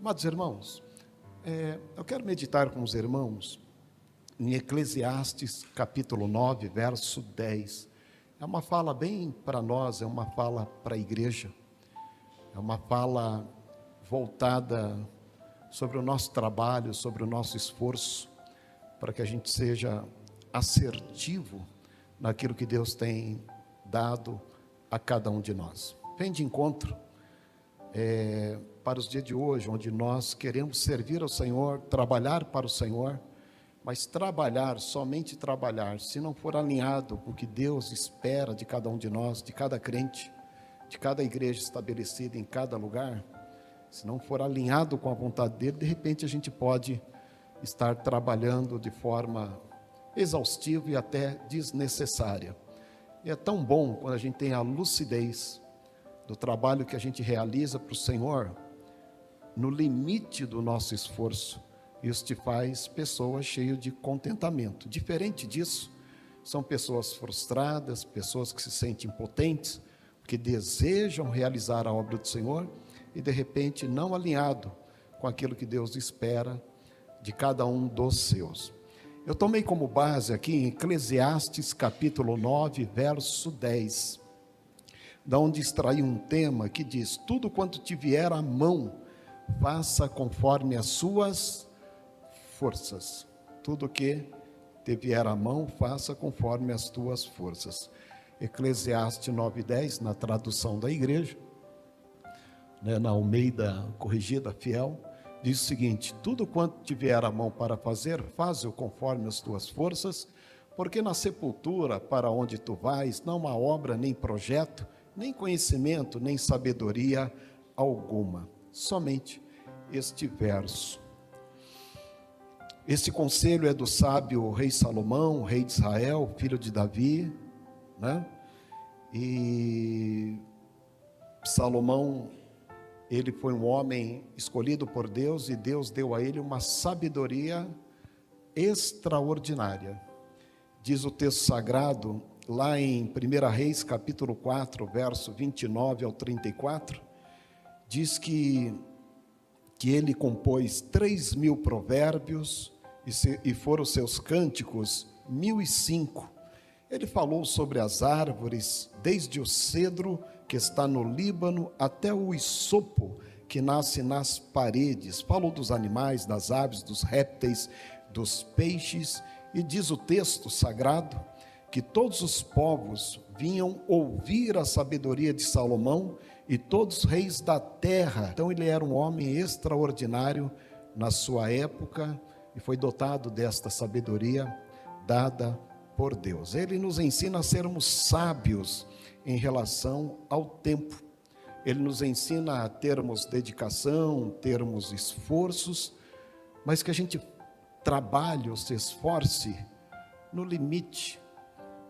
Amados irmãos, eu quero meditar com os irmãos em Eclesiastes capítulo 9, verso 10. É uma fala bem para nós, é uma fala para a igreja, é uma fala voltada sobre o nosso trabalho, sobre o nosso esforço, para que a gente seja assertivo naquilo que Deus tem dado a cada um de nós. Vem de encontro para os dias de hoje, onde nós queremos servir ao Senhor, trabalhar para o Senhor, mas trabalhar, somente trabalhar, se não for alinhado com o que Deus espera de cada um de nós, de cada crente, de cada igreja estabelecida em cada lugar, se não for alinhado com a vontade dele, de repente a gente pode estar trabalhando de forma exaustiva e até desnecessária. E é tão bom quando a gente tem a lucidez do trabalho que a gente realiza para o Senhor, no limite do nosso esforço. Isso te faz pessoas cheias de contentamento. Diferente disso, são pessoas frustradas, pessoas que se sentem impotentes, que desejam realizar a obra do Senhor e de repente não alinhado com aquilo que Deus espera de cada um dos seus. Eu tomei como base aqui em Eclesiastes capítulo 9, verso 10, da onde extraí um tema que diz: tudo quanto te vier à mão, faça conforme as suas forças. Tudo que te vier à mão, faça conforme as tuas forças. Eclesiastes 9:10, na tradução da igreja, na Almeida Corrigida Fiel, diz o seguinte: tudo quanto te vier à mão para fazer, faze-o conforme as tuas forças, porque na sepultura para onde tu vais, não há obra, nem projeto, nem conhecimento, nem sabedoria alguma. Somente este verso. Esse conselho é do sábio rei Salomão, rei de Israel, filho de Davi, E Salomão, ele foi um homem escolhido por Deus, e Deus deu a ele uma sabedoria extraordinária. Diz o texto sagrado, lá em 1 Reis, capítulo 4, verso 29 ao 34, diz que ele compôs 3.000 provérbios, e foram seus cânticos 1.005. Ele falou sobre as árvores, desde o cedro que está no Líbano até o isopo que nasce nas paredes. Falou dos animais, das aves, dos répteis, dos peixes. E diz o texto sagrado que todos os povos vinham ouvir a sabedoria de Salomão, e todos os reis da terra. Então ele era um homem extraordinário na sua época e foi dotado desta sabedoria dada por Deus. Ele nos ensina a sermos sábios em relação ao tempo. Ele nos ensina a termos dedicação, termos esforços, mas que a gente trabalhe ou se esforce no limite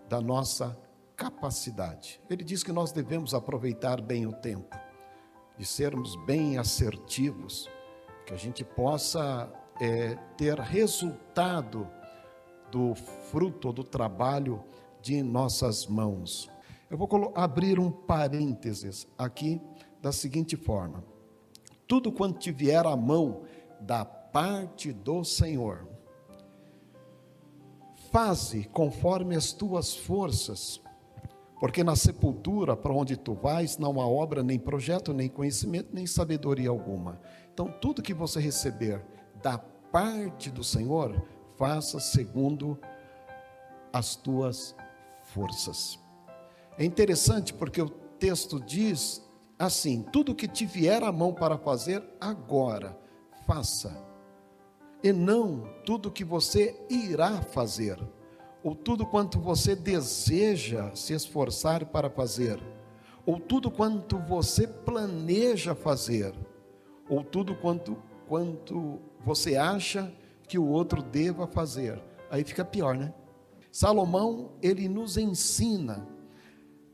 da nossa capacidade. Ele diz que nós devemos aproveitar bem o tempo, de sermos bem assertivos, que a gente possa ter resultado do fruto do trabalho de nossas mãos. Eu vou abrir um parênteses aqui da seguinte forma: tudo quanto te vier à mão da parte do Senhor, faze conforme as tuas forças, porque na sepultura para onde tu vais não há obra, nem projeto, nem conhecimento, nem sabedoria alguma. Então tudo que você receber da parte do Senhor, faça segundo as tuas forças. É interessante porque o texto diz assim: tudo que te vier à mão para fazer agora, faça, e não tudo que você irá fazer, ou tudo quanto você deseja se esforçar para fazer, ou tudo quanto você planeja fazer, ou tudo quanto você acha que o outro deva fazer. Aí fica pior, né? Salomão, ele nos ensina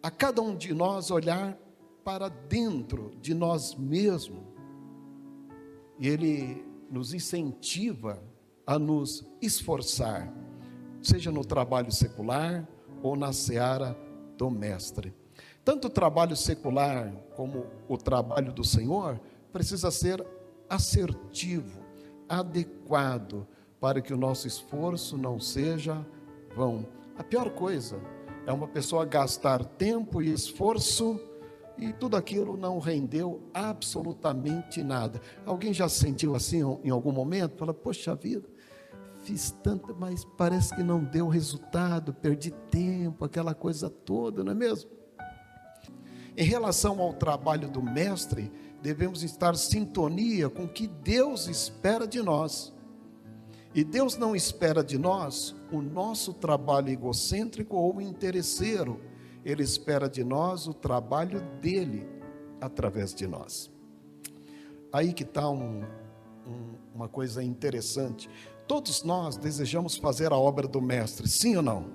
a cada um de nós olhar para dentro de nós mesmos, e ele nos incentiva a nos esforçar, seja no trabalho secular ou na seara do mestre. Tanto o trabalho secular como o trabalho do Senhor precisa ser assertivo, adequado, para que o nosso esforço não seja vão. A pior coisa é uma pessoa gastar tempo e esforço e tudo aquilo não rendeu absolutamente nada. Alguém já se sentiu assim em algum momento? Fala, poxa vida, fiz tanto, mas parece que não deu resultado, perdi tempo, aquela coisa toda, não é mesmo? Em relação ao trabalho do mestre, devemos estar em sintonia com o que Deus espera de nós. E Deus não espera de nós o nosso trabalho egocêntrico ou interesseiro. Ele espera de nós o trabalho dele através de nós. Aí que está uma coisa interessante. Todos nós desejamos fazer a obra do mestre, sim ou não?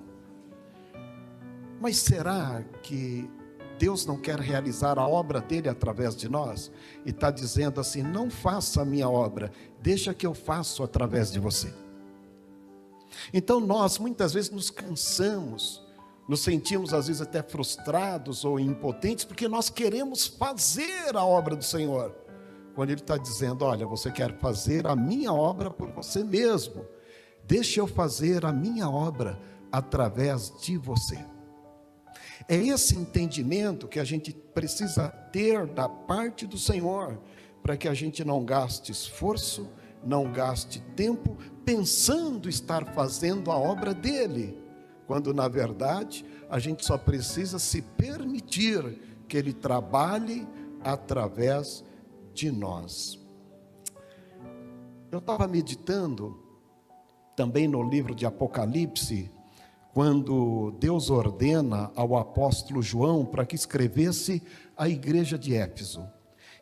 Mas será que Deus não quer realizar a obra dele através de nós? E está dizendo assim, não faça a minha obra, deixa que eu faço através de você. Então nós muitas vezes nos cansamos, nos sentimos às vezes até frustrados ou impotentes, porque nós queremos fazer a obra do Senhor. Quando Ele está dizendo, olha, você quer fazer a minha obra por você mesmo, deixa eu fazer a minha obra através de você. É esse entendimento que a gente precisa ter da parte do Senhor, para que a gente não gaste esforço, não gaste tempo, pensando estar fazendo a obra dEle, quando na verdade a gente só precisa se permitir que Ele trabalhe através de nós. Eu estava meditando também no livro de Apocalipse, quando Deus ordena ao apóstolo João para que escrevesse a igreja de Éfeso.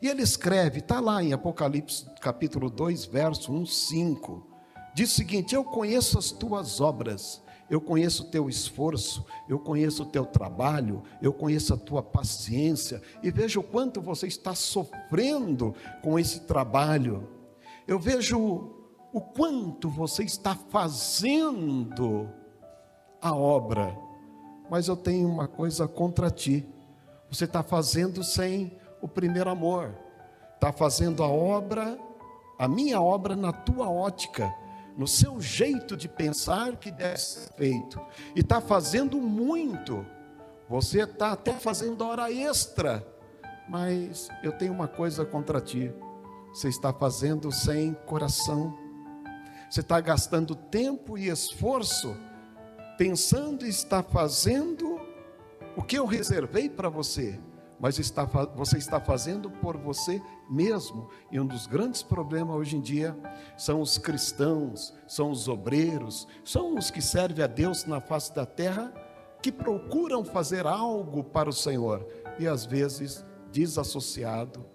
E ele escreve, está lá em Apocalipse capítulo 2, verso 1, 5, diz o seguinte, eu conheço as tuas obras, eu conheço o teu esforço, eu conheço o teu trabalho, eu conheço a tua paciência, e vejo o quanto você está sofrendo com esse trabalho, eu vejo o quanto você está fazendo a obra, mas eu tenho uma coisa contra ti, você está fazendo sem o primeiro amor, está fazendo a obra, a minha obra na tua ótica, no seu jeito de pensar que deve ser feito, e está fazendo muito, você está até fazendo hora extra, mas eu tenho uma coisa contra ti, você está fazendo sem coração, você está gastando tempo e esforço, pensando e está fazendo o que eu reservei para você, mas você está fazendo por você mesmo. E um dos grandes problemas hoje em dia são os cristãos, são os obreiros, são os que servem a Deus na face da terra, que procuram fazer algo para o Senhor, e às vezes desassociado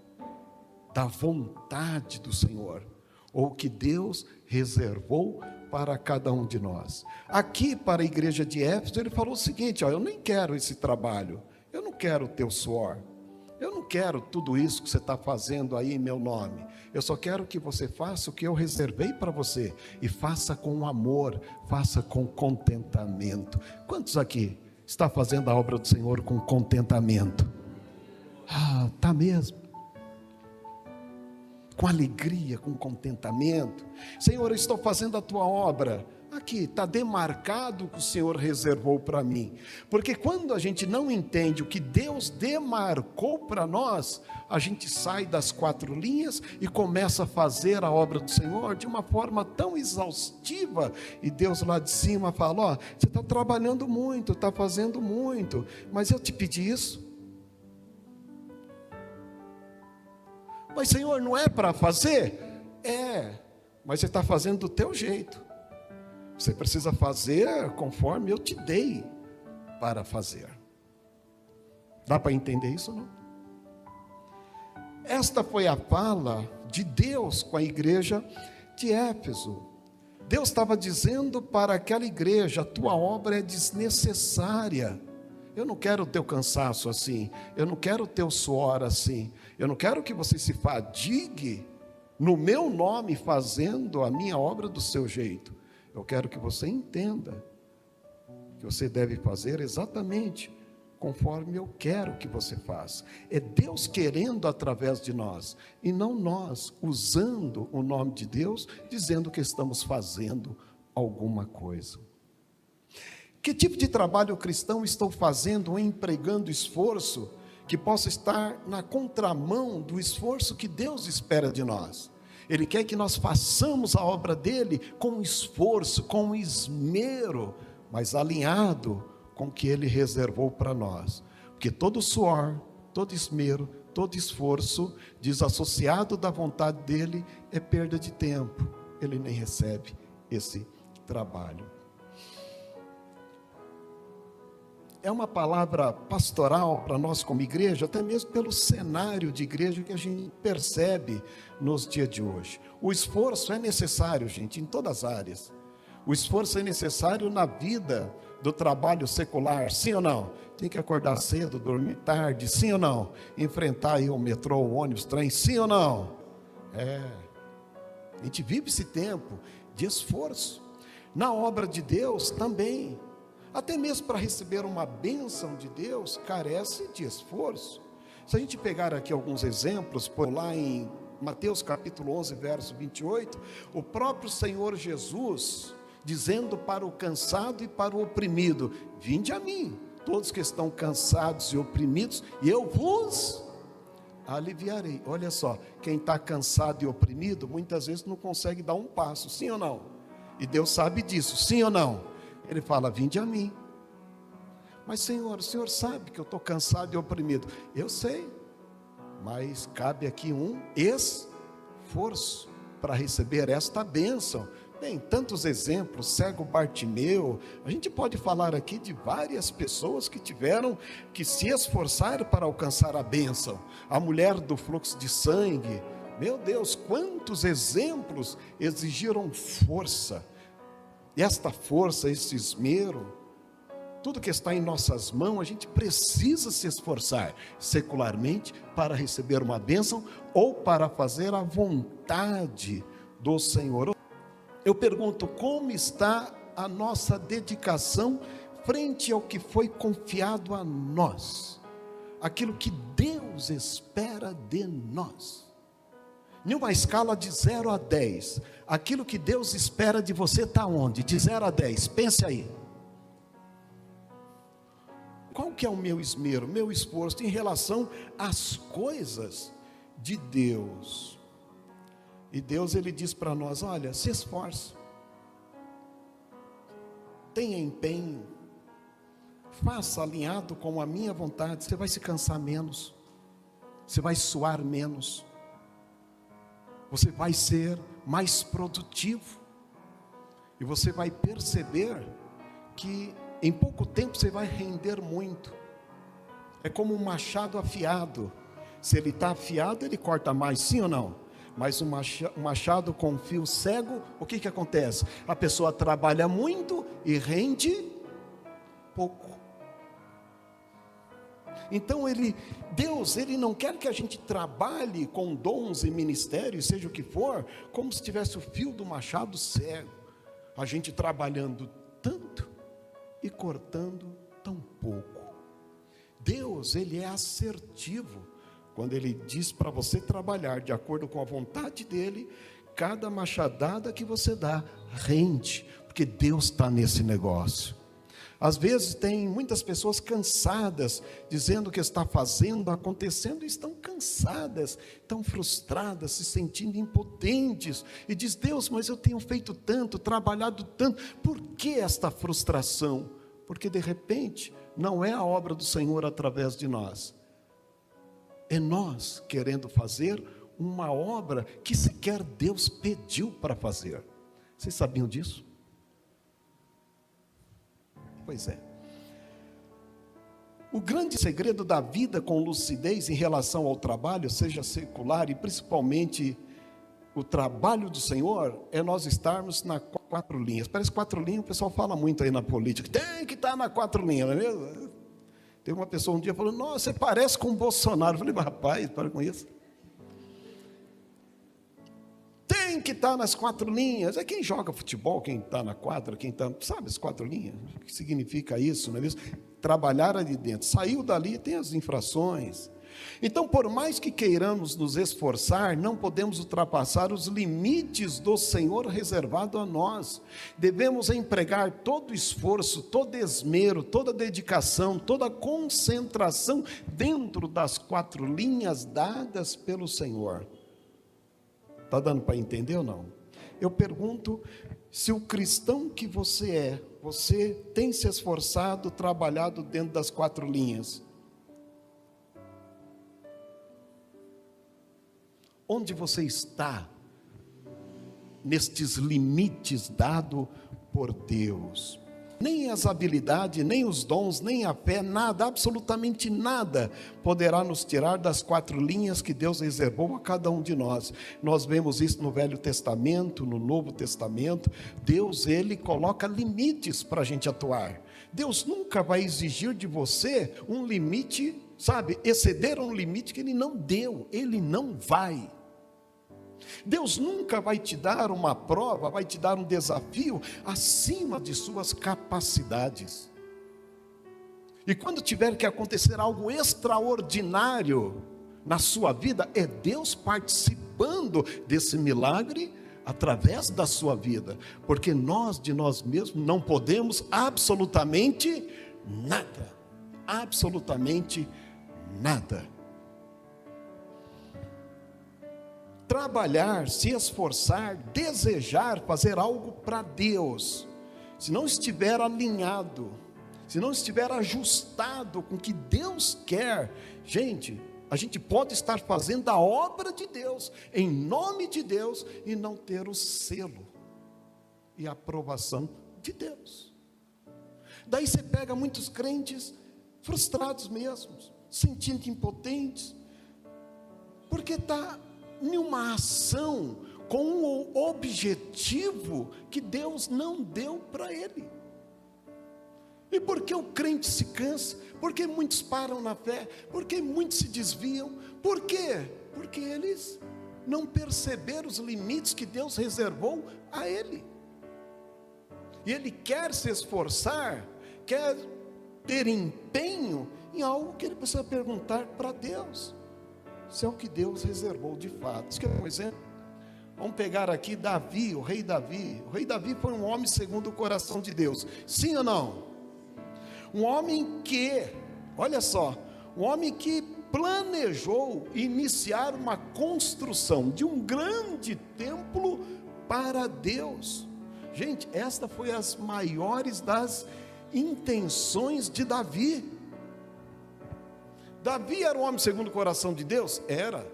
da vontade do Senhor, ou que Deus reservou para cada um de nós. Aqui para a igreja de Éfeso, ele falou o seguinte, eu nem quero esse trabalho, eu não quero o teu suor, eu não quero tudo isso que você está fazendo aí em meu nome, eu só quero que você faça o que eu reservei para você, e faça com amor, faça com contentamento. Quantos aqui está fazendo a obra do Senhor com contentamento? Está mesmo? Com alegria, com contentamento. Senhor, eu estou fazendo a tua obra, aqui está demarcado o que o Senhor reservou para mim, porque quando a gente não entende o que Deus demarcou para nós, a gente sai das quatro linhas e começa a fazer a obra do Senhor de uma forma tão exaustiva, e Deus lá de cima fala, você está trabalhando muito, está fazendo muito, mas eu te pedi isso, mas Senhor, não é para fazer? Mas você está fazendo do teu jeito, você precisa fazer conforme eu te dei para fazer. Dá para entender isso ou não? Esta foi a fala de Deus com a igreja de Éfeso. Deus estava dizendo para aquela igreja, a tua obra é desnecessária. Eu não quero o teu cansaço assim, eu não quero o teu suor assim, eu não quero que você se fadigue no meu nome fazendo a minha obra do seu jeito. Eu quero que você entenda que você deve fazer exatamente conforme eu quero que você faça. É Deus querendo através de nós, e não nós usando o nome de Deus, dizendo que estamos fazendo alguma coisa. Que tipo de trabalho cristão estou fazendo ou empregando esforço que possa estar na contramão do esforço que Deus espera de nós? Ele quer que nós façamos a obra dele com esforço, com esmero, mas alinhado com o que ele reservou para nós. Porque todo suor, todo esmero, todo esforço desassociado da vontade dele é perda de tempo. Ele nem recebe esse trabalho. É uma palavra pastoral para nós como igreja, até mesmo pelo cenário de igreja que a gente percebe nos dias de hoje. O esforço é necessário, gente, em todas as áreas. O esforço é necessário na vida do trabalho secular, sim ou não? Tem que acordar cedo, dormir tarde, sim ou não? Enfrentar aí o metrô, o ônibus, o trem, sim ou não? A gente vive esse tempo de esforço. Na obra de Deus também. Até mesmo para receber uma bênção de Deus, carece de esforço. Se a gente pegar aqui alguns exemplos, por lá em Mateus capítulo 11, verso 28, o próprio Senhor Jesus, dizendo para o cansado e para o oprimido: vinde a mim, todos que estão cansados e oprimidos, e eu vos aliviarei. Olha só, quem está cansado e oprimido, muitas vezes não consegue dar um passo, sim ou não? E Deus sabe disso, sim ou não? Ele fala: vinde a mim. Mas Senhor, o Senhor sabe que eu estou cansado e oprimido. Eu sei, mas cabe aqui um esforço para receber esta bênção. Bem, tantos exemplos, cego Bartimeu, a gente pode falar aqui de várias pessoas que tiveram que se esforçar para alcançar a bênção. A mulher do fluxo de sangue, meu Deus, quantos exemplos exigiram força. E esta força, esse esmero, tudo que está em nossas mãos, a gente precisa se esforçar secularmente para receber uma bênção ou para fazer a vontade do Senhor. Eu pergunto, como está a nossa dedicação frente ao que foi confiado a nós? Aquilo que Deus espera de nós. Em uma escala de 0 a 10, aquilo que Deus espera de você está onde? De 0 a 10, pense aí. Qual que é o meu esmero, meu esforço em relação às coisas de Deus? E Deus, Ele diz para nós: olha, se esforce, tenha empenho, faça alinhado com a minha vontade, você vai se cansar menos, você vai suar menos, você vai ser mais produtivo, e você vai perceber que em pouco tempo você vai render muito. É como um machado afiado. Se ele está afiado, ele corta mais, sim ou não? Mas um machado com fio cego, o que acontece? A pessoa trabalha muito e rende pouco. Então Deus, Ele não quer que a gente trabalhe com dons e ministérios, seja o que for, como se tivesse o fio do machado cego. A gente trabalhando tanto e cortando tão pouco. Deus, Ele é assertivo. Quando Ele diz para você trabalhar de acordo com a vontade dEle, cada machadada que você dá, rende, porque Deus está nesse negócio. Às vezes tem muitas pessoas cansadas, dizendo que está fazendo, acontecendo, e estão cansadas, estão frustradas, se sentindo impotentes, e diz: Deus, mas eu tenho feito tanto, trabalhado tanto, por que esta frustração? Porque de repente, não é a obra do Senhor através de nós, é nós querendo fazer uma obra que sequer Deus pediu para fazer. Vocês sabiam disso? Pois é. O grande segredo da vida com lucidez em relação ao trabalho, seja secular e principalmente o trabalho do Senhor, é nós estarmos nas 4 linhas. Parece 4 linhas, o pessoal fala muito aí na política, tem que estar nas 4 linhas, não é mesmo? Tem uma pessoa um dia falando: nossa, você parece com o Bolsonaro. Eu falei: mas rapaz, para com isso. Tem Quem que está nas 4 linhas? É quem joga futebol, quem está na quadra, quem está... Sabe as 4 linhas? O que significa isso, não é isso? Trabalhar ali dentro. Saiu dali, tem as infrações. Então, por mais que queiramos nos esforçar, não podemos ultrapassar os limites do Senhor reservado a nós. Devemos empregar todo esforço, todo esmero, toda dedicação, toda concentração dentro das 4 linhas dadas pelo Senhor. Está dando para entender ou não? Eu pergunto, se o cristão que você tem se esforçado, trabalhado dentro das 4 linhas? Onde você está nestes limites dados por Deus? Nem as habilidades, nem os dons, nem a fé, nada, absolutamente nada poderá nos tirar das 4 linhas que Deus reservou a cada um de nós. Nós vemos isso no Velho Testamento, no Novo Testamento. Deus, Ele coloca limites para a gente atuar. Deus nunca vai exigir de você um limite, sabe, exceder um limite que Ele não deu, Ele não vai. Deus nunca vai te dar uma prova, vai te dar um desafio acima de suas capacidades. E quando tiver que acontecer algo extraordinário na sua vida, é Deus participando desse milagre através da sua vida, porque nós de nós mesmos não podemos absolutamente nada, absolutamente nada. Trabalhar, se esforçar, desejar fazer algo para Deus, se não estiver alinhado, se não estiver ajustado com o que Deus quer, gente, a gente pode estar fazendo a obra de Deus, em nome de Deus, e não ter o selo e a aprovação de Deus. Daí você pega muitos crentes frustrados mesmo, sentindo impotentes, porque está em uma ação com um objetivo que Deus não deu para ele. E por que o crente se cansa? Por que muitos param na fé? Por que muitos se desviam? Por quê? Porque eles não perceberam os limites que Deus reservou a ele. E ele quer se esforçar, quer ter empenho em algo que ele precisa perguntar para Deus. Isso é o que Deus reservou de fato. Isso que é um exemplo. Vamos pegar aqui Davi, o rei Davi. O rei Davi foi um homem segundo o coração de Deus. Sim ou não? Um homem que, olha só, um homem que planejou iniciar uma construção de um grande templo para Deus. Gente, esta foi as maiores das intenções de Davi. Davi era um homem segundo o coração de Deus? Era.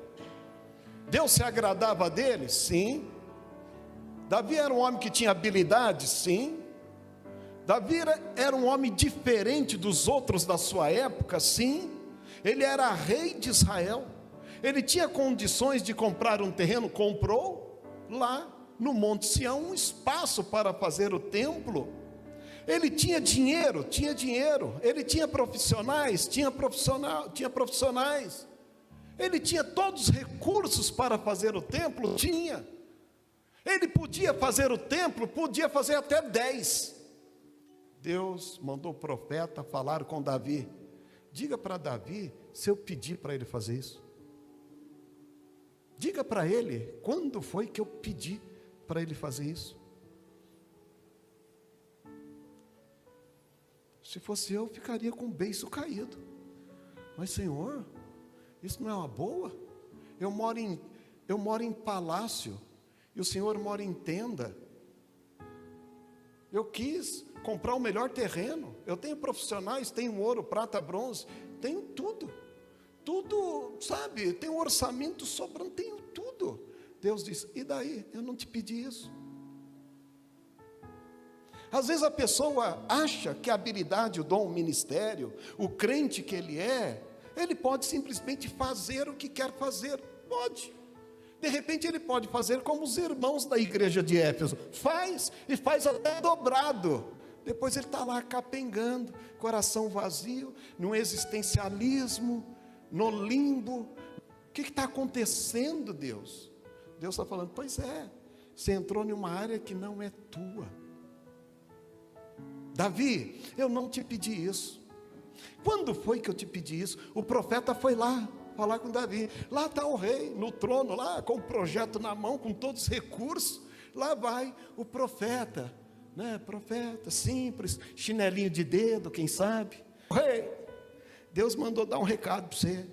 Deus se agradava dele? Sim. Davi era um homem que tinha habilidade? Sim. Davi era um homem diferente dos outros da sua época? Sim. Ele era rei de Israel. Ele tinha condições de comprar um terreno? Comprou lá no Monte Sião um espaço para fazer o templo. Ele tinha dinheiro, ele tinha profissionais, ele tinha todos os recursos para fazer o templo, tinha. Ele podia fazer o templo, podia fazer até 10. Deus mandou o profeta falar com Davi. Diga para Davi, se eu pedir para ele fazer isso. Diga para ele, quando foi que eu pedi para ele fazer isso? Se fosse eu, ficaria com o beiço caído. Mas Senhor, isso não é uma boa? Eu moro em palácio, e o Senhor mora em tenda. Eu quis comprar o melhor terreno. Eu tenho profissionais, tenho ouro, prata, bronze, tenho tudo. Tudo, sabe, tenho um orçamento sobrando, tenho tudo. Deus diz, e daí? Eu não te pedi isso. Às vezes a pessoa acha que a habilidade, o dom, o ministério, o crente que ele pode simplesmente fazer o que quer fazer. Pode. De repente ele pode fazer como os irmãos da igreja de Éfeso. Faz, e faz até dobrado. Depois ele está lá capengando, coração vazio, no existencialismo, no limbo. O que está acontecendo, Deus? Deus está falando, pois é, Você entrou em uma área que não é tua. Davi, eu não te pedi isso. Quando foi que eu te pedi isso? O profeta foi lá falar com Davi. Lá está o rei, no trono, lá com o projeto na mão, com todos os recursos. Lá vai o profeta, né? Profeta simples, chinelinho de dedo, quem sabe. Rei, Deus mandou dar um recado para você.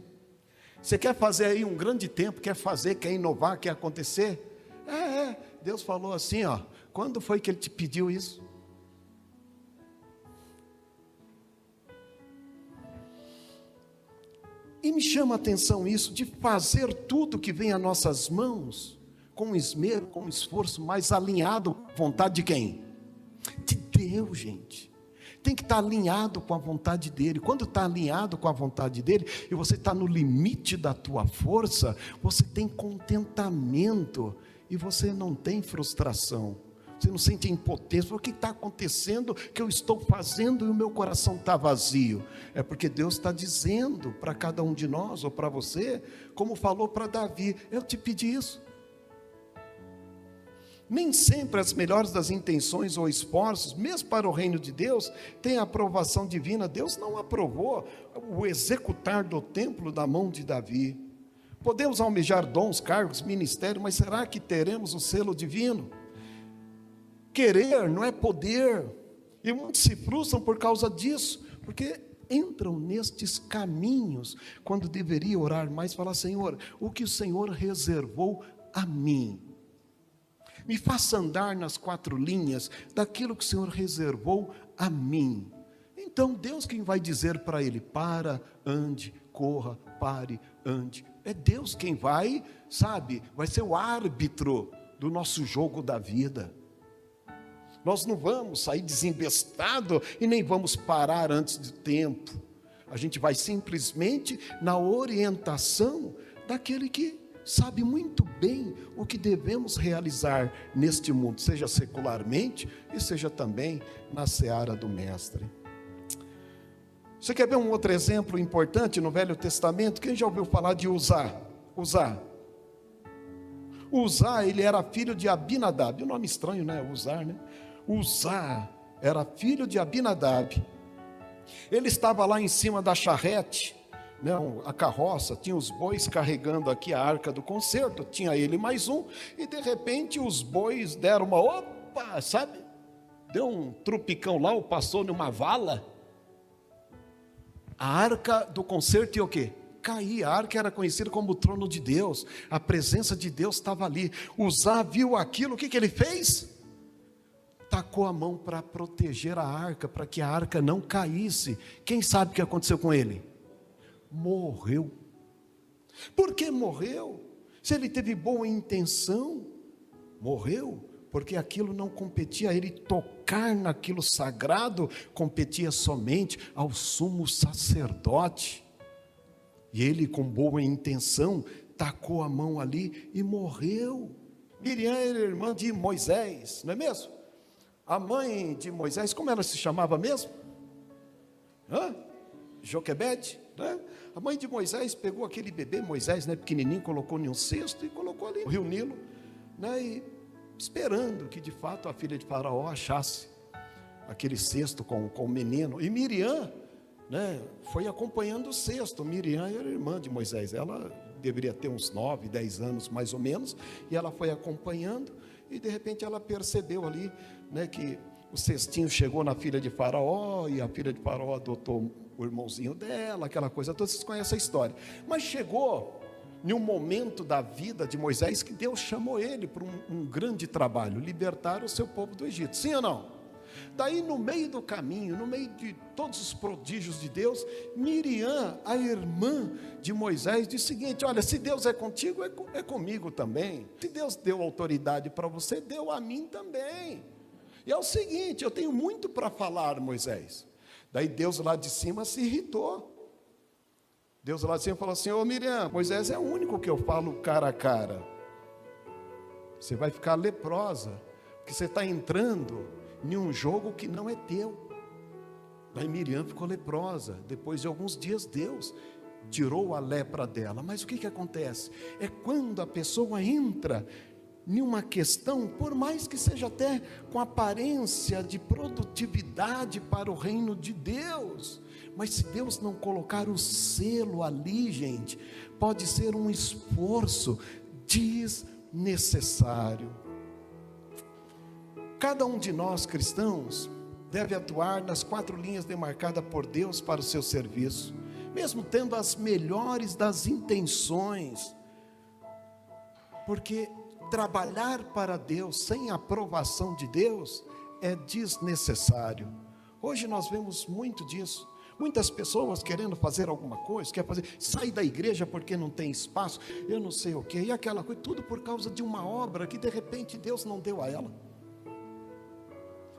Você quer fazer aí um grande tempo, quer fazer, quer inovar, quer acontecer? Deus falou assim, ó. Quando foi que Ele te pediu isso? E me chama a atenção isso, de fazer tudo que vem às nossas mãos, com esmero, com esforço, mas alinhado com a vontade de quem? De Deus, gente. Tem que estar alinhado com a vontade dEle. Quando está alinhado com a vontade dEle, e você está no limite da tua força, você tem contentamento, e você não tem frustração. Você não sente impotência. O que está acontecendo que eu estou fazendo e o meu coração está vazio? É porque Deus está dizendo para cada um de nós, ou para você, como falou para Davi, eu te pedi isso. Nem sempre as melhores das intenções ou esforços, mesmo para o reino de Deus, tem a aprovação divina. Deus não aprovou o executar do templo da mão de Davi. Podemos almejar dons, cargos, ministério, mas será que teremos o selo divino? Querer não é poder, e muitos se frustram por causa disso, porque entram nestes caminhos, quando deveria orar mais, falar, Senhor, o que o Senhor reservou a mim, me faça andar nas 4 linhas, daquilo que o Senhor reservou a mim. Então Deus quem vai dizer para ele, para, ande, corra, pare, ande, é Deus quem vai, sabe, vai ser o árbitro do nosso jogo da vida. Nós não vamos sair desembestado e nem vamos parar antes do tempo. A gente vai simplesmente na orientação daquele que sabe muito bem o que devemos realizar neste mundo, seja secularmente e seja também na seara do Mestre. Você quer ver um outro exemplo importante no Velho Testamento? Quem já ouviu falar de Uzá? Uzá, ele era filho de Abinadab. Um nome estranho, né? Uzá, né? Uzá era filho de Abinadab. Ele estava lá em cima da charrete, né, a carroça, tinha os bois carregando aqui a arca do concerto, tinha ele mais um, e de repente os bois deram uma, opa, sabe? Deu um trupicão lá, ou passou numa vala. A arca do concerto e o quê? Caía. A arca era conhecida como o trono de Deus, a presença de Deus estava ali. Uzá viu aquilo, o que ele fez? Tacou a mão para proteger a arca, para que a arca não caísse. Quem sabe o que aconteceu com ele? Morreu. Por que morreu? Se ele teve boa intenção, morreu, porque aquilo não competia a ele. Tocar naquilo sagrado competia somente ao sumo sacerdote. E ele, com boa intenção, tacou a mão ali e morreu. Miriam era irmã de Moisés, não é mesmo? A mãe de Moisés, como ela se chamava mesmo? Joquebede, né? A mãe de Moisés pegou aquele bebê Moisés, né, pequenininho, colocou em um cesto e colocou ali no rio Nilo, né, e esperando que de fato a filha de Faraó achasse aquele cesto com o menino. E Miriam, né, foi acompanhando o cesto. Miriam era irmã de Moisés, ela deveria ter uns 9, 10 anos mais ou menos, e ela foi acompanhando, e de repente ela percebeu ali, né, que o cestinho chegou na filha de Faraó, e a filha de Faraó adotou o irmãozinho dela, aquela coisa toda, vocês conhecem a história. Mas chegou em um momento da vida de Moisés que Deus chamou ele para um grande trabalho, libertar o seu povo do Egito, sim ou não? Daí no meio do caminho, no meio de todos os prodígios de Deus, Miriam, a irmã de Moisés, disse o seguinte, olha, se Deus é contigo, é comigo também. Se Deus deu autoridade para você, deu a mim também. E é o seguinte, eu tenho muito para falar, Moisés. Daí Deus lá de cima se irritou. Deus lá de cima falou assim, ô Miriam, Moisés é o único que eu falo cara a cara. Você vai ficar leprosa, porque você está entrando em um jogo que não é teu. Daí Miriam ficou leprosa. Depois de alguns dias Deus tirou a lepra dela. Mas o que acontece? É quando a pessoa entra nenhuma questão, por mais que seja até com aparência de produtividade para o reino de Deus. Mas se Deus não colocar o selo ali, gente, pode ser um esforço desnecessário. Cada um de nós cristãos deve atuar nas 4 linhas demarcadas por Deus para o seu serviço, mesmo tendo as melhores das intenções, porque trabalhar para Deus sem a aprovação de Deus é desnecessário. Hoje nós vemos muito disso. Muitas pessoas querendo fazer alguma coisa, sai da igreja porque não tem espaço, eu não sei o que, e aquela coisa, tudo por causa de uma obra que de repente Deus não deu a ela.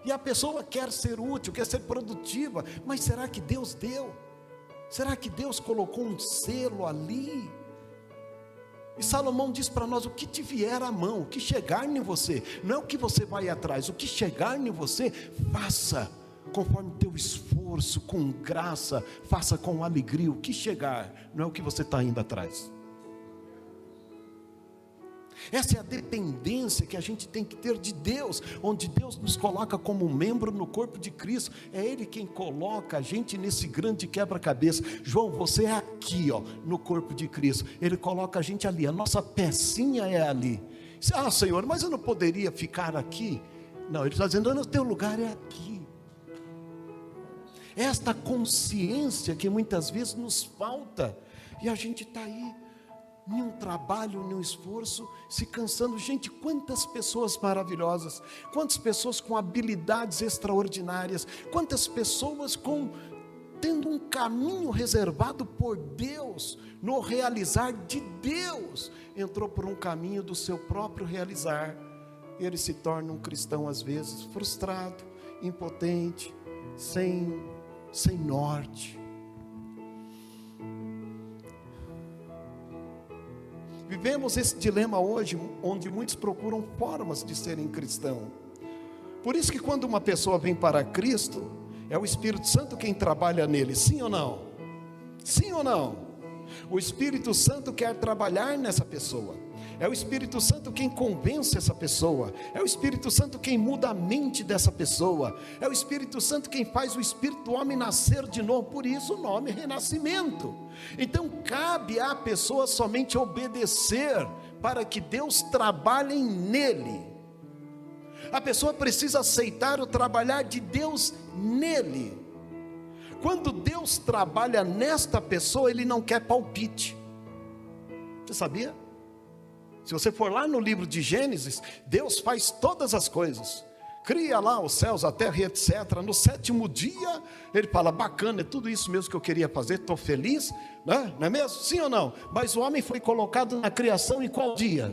E a pessoa quer ser útil, quer ser produtiva, mas será que Deus deu? Será que Deus colocou um selo ali? E Salomão diz para nós: o que te vier à mão, o que chegar em você, não é o que você vai atrás, o que chegar em você, faça conforme teu esforço, com graça, faça com alegria. O que chegar, não é o que você está indo atrás. Essa é a dependência que a gente tem que ter de Deus, onde Deus nos coloca como membro no corpo de Cristo. É Ele quem coloca a gente nesse grande quebra-cabeça. João, você é aqui, no corpo de Cristo. Ele coloca a gente ali, a nossa pecinha é ali. Ah, Senhor, mas eu não poderia ficar aqui? Não, Ele está dizendo: o teu lugar é aqui. Esta consciência que muitas vezes nos falta, e a gente está aí, nenhum trabalho, nenhum esforço, se cansando. Gente, quantas pessoas maravilhosas, quantas pessoas com habilidades extraordinárias, quantas pessoas tendo um caminho reservado por Deus, no realizar de Deus, entrou por um caminho do seu próprio realizar, e ele se torna um cristão às vezes frustrado, impotente, sem norte. Vivemos esse dilema hoje, onde muitos procuram formas de serem cristãos. Por isso que quando uma pessoa vem para Cristo, é o Espírito Santo quem trabalha nele, sim ou não? Sim ou não? O Espírito Santo quer trabalhar nessa pessoa. É o Espírito Santo quem convence essa pessoa. É o Espírito Santo quem muda a mente dessa pessoa. É o Espírito Santo quem faz o espírito do homem nascer de novo. Por isso o nome é renascimento. Então cabe à pessoa somente obedecer para que Deus trabalhe nele. A pessoa precisa aceitar o trabalhar de Deus nele. Quando Deus trabalha nesta pessoa, Ele não quer palpite. Você sabia? Se você for lá no livro de Gênesis, Deus faz todas as coisas, cria lá os céus, a terra e etc. No 7º dia, Ele fala: bacana, é tudo isso mesmo que eu queria fazer, estou feliz, né? Não é mesmo? Sim ou não? Mas o homem foi colocado na criação em qual dia?